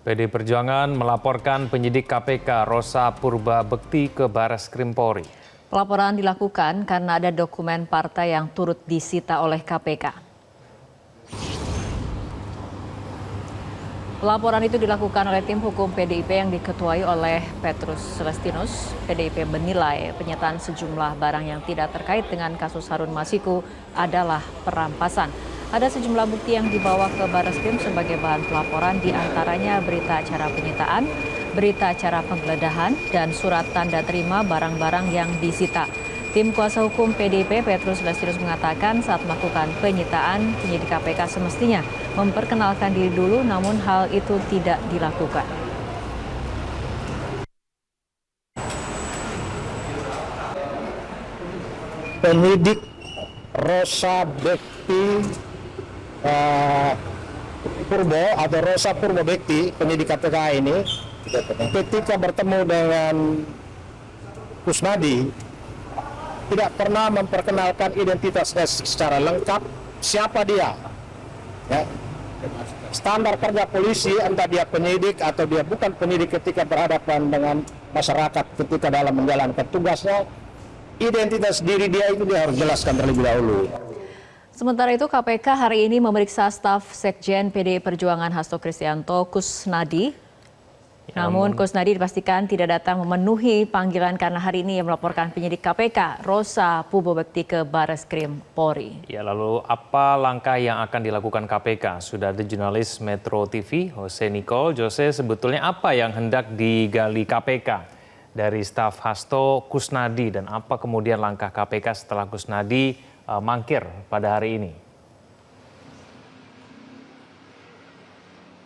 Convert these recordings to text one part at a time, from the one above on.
PD Perjuangan melaporkan penyidik KPK Rosa Purba Bekti ke Bares Krim Polri. Pelaporan dilakukan karena ada dokumen partai yang turut disita oleh KPK. Pelaporan itu dilakukan oleh tim hukum PDIP yang diketuai oleh Petrus Celestinus. PDIP menilai penyitaan sejumlah barang yang tidak terkait dengan kasus Harun Masiku adalah perampasan. Ada sejumlah bukti yang dibawa ke Barreskrim sebagai bahan pelaporan, diantaranya berita acara penyitaan, berita acara penggeledahan, dan surat tanda terima barang-barang yang disita. Tim kuasa hukum PDIP Petrus Celestinus mengatakan saat melakukan penyitaan, penyidik KPK semestinya memperkenalkan diri dulu, namun hal itu tidak dilakukan. Penyidik Rosa Bekti Purbo atau Rosa Purbo Bekti, penyidik KPK ini, ketika bertemu dengan Kusnadi, tidak pernah memperkenalkan identitasnya secara lengkap, siapa dia. Ya. Standar kerja polisi, entah dia penyidik atau dia bukan penyidik, ketika berhadapan dengan masyarakat ketika dalam menjalankan tugasnya, identitas diri dia itu dia harus jelaskan terlebih dahulu. Sementara itu KPK hari ini memeriksa staf Sekjen PDI Perjuangan Hasto Kristianto Kusnadi. Namun Kusnadi dipastikan tidak datang memenuhi panggilan karena hari ini ia melaporkan penyidik KPK Rosa Purba Bekti ke Barreskrim Polri. Ya, lalu apa langkah yang akan dilakukan KPK? Sudah ada jurnalis Metro TV, Jose Nicole. Jose, sebetulnya apa yang hendak digali KPK dari staf Hasto Kusnadi dan apa kemudian langkah KPK setelah Kusnadi mangkir pada hari ini?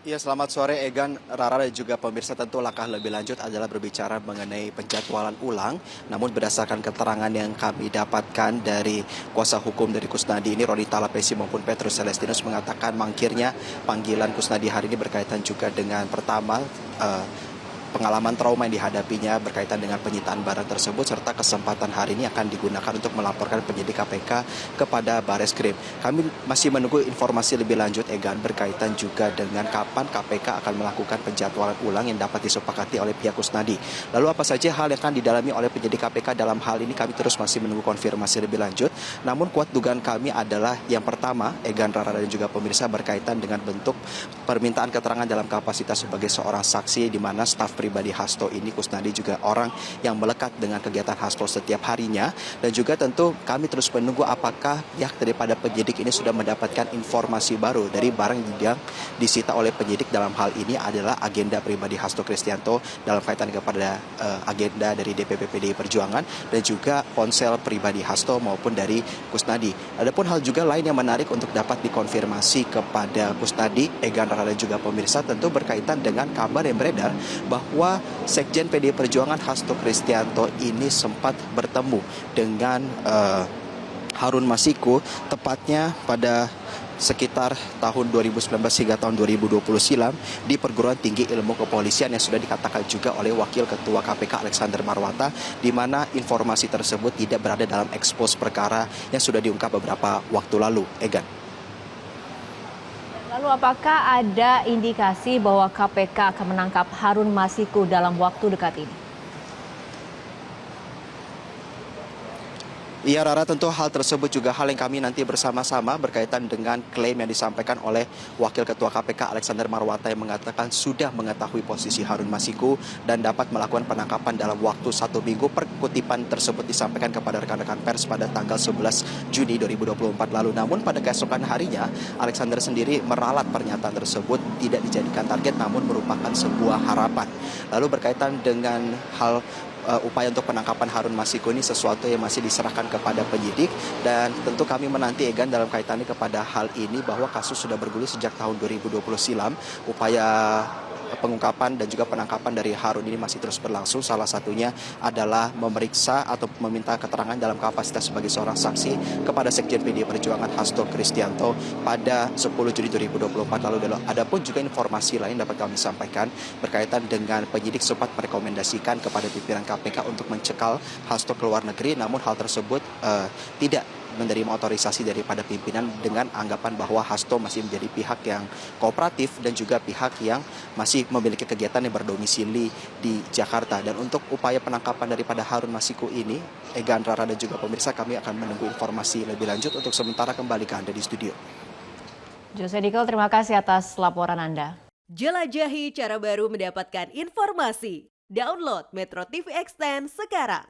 Ya, selamat sore Egan, Rara dan juga pemirsa. Tentu langkah lebih lanjut adalah berbicara mengenai penjadwalan ulang. Namun berdasarkan keterangan yang kami dapatkan dari kuasa hukum dari Kusnadi ini, Roni Talapesi maupun Petrus Celestinus, mengatakan mangkirnya panggilan Kusnadi hari ini berkaitan juga dengan pertama pengalaman trauma yang dihadapinya berkaitan dengan penyitaan barang tersebut, serta kesempatan hari ini akan digunakan untuk melaporkan penyidik KPK kepada Barreskrim. Kami masih menunggu informasi lebih lanjut, Egan, berkaitan juga dengan kapan KPK akan melakukan penjadwalan ulang yang dapat disepakati oleh pihak Kusnadi. Lalu apa saja hal yang akan didalami oleh penyidik KPK dalam hal ini, kami terus masih menunggu konfirmasi lebih lanjut. Namun kuat dugaan kami adalah yang pertama, Egan, Rara dan juga pemirsa, berkaitan dengan bentuk permintaan keterangan dalam kapasitas sebagai seorang saksi, di mana staf pribadi Hasto ini, Kusnadi, juga orang yang melekat dengan kegiatan Hasto setiap harinya. Dan juga tentu kami terus menunggu apakah pihak daripada penyidik ini sudah mendapatkan informasi baru dari barang yang disita oleh penyidik. Dalam hal ini adalah agenda pribadi Hasto Kristianto dalam kaitan kepada agenda dari DPP PDI Perjuangan dan juga ponsel pribadi Hasto maupun dari Kusnadi. Adapun hal juga lain yang menarik untuk dapat dikonfirmasi kepada Kusnadi, Egan, Rara dan juga pemirsa, tentu berkaitan dengan kabar yang beredar bahwa Sekjen PDI Perjuangan Hasto Kristianto ini sempat bertemu dengan Harun Masiku, tepatnya pada sekitar tahun 2019 hingga tahun 2020 silam di Perguruan Tinggi Ilmu Kepolisian, yang sudah dikatakan juga oleh Wakil Ketua KPK Alexander Marwata, di mana informasi tersebut tidak berada dalam ekspos perkara yang sudah diungkap beberapa waktu lalu. Egan. Lalu apakah ada indikasi bahwa KPK akan menangkap Harun Masiku dalam waktu dekat ini? Iya, Rara, tentu hal tersebut juga hal yang kami nanti bersama-sama berkaitan dengan klaim yang disampaikan oleh Wakil Ketua KPK Alexander Marwata, yang mengatakan sudah mengetahui posisi Harun Masiku dan dapat melakukan penangkapan dalam waktu 1 minggu. Perkutipan tersebut disampaikan kepada rekan-rekan pers pada tanggal 11 Juni 2024 lalu. Namun pada keesokan harinya, Alexander sendiri meralat pernyataan tersebut tidak dijadikan target, namun merupakan sebuah harapan. Lalu berkaitan dengan hal upaya untuk penangkapan Harun Masiku ini, sesuatu yang masih diserahkan kepada penyidik, dan tentu kami menanti, Egan, dalam kaitannya kepada hal ini, bahwa kasus sudah bergulir sejak tahun 2020 silam. Upaya pengungkapan dan juga penangkapan dari Harun ini masih terus berlangsung. Salah satunya adalah memeriksa atau meminta keterangan dalam kapasitas sebagai seorang saksi kepada Sekjen PDI Perjuangan Hasto Kristianto pada 10 Juni 2024 lalu. Adapun juga informasi lain dapat kami sampaikan berkaitan dengan penyidik sempat merekomendasikan kepada pimpinan KPK untuk mencekal Hasto ke luar negeri, namun hal tersebut tidak menerima otorisasi daripada pimpinan dengan anggapan bahwa Hasto masih menjadi pihak yang kooperatif dan juga pihak yang masih memiliki kegiatan yang berdomisili di Jakarta. Dan untuk upaya penangkapan daripada Harun Masiku ini, Egan, Rara, dan juga pemirsa, kami akan menunggu informasi lebih lanjut. Untuk sementara kembali ke Anda di studio. Jose Nicole, terima kasih atas laporan Anda. Jelajahi cara baru mendapatkan informasi. Download Metro TV Extend sekarang.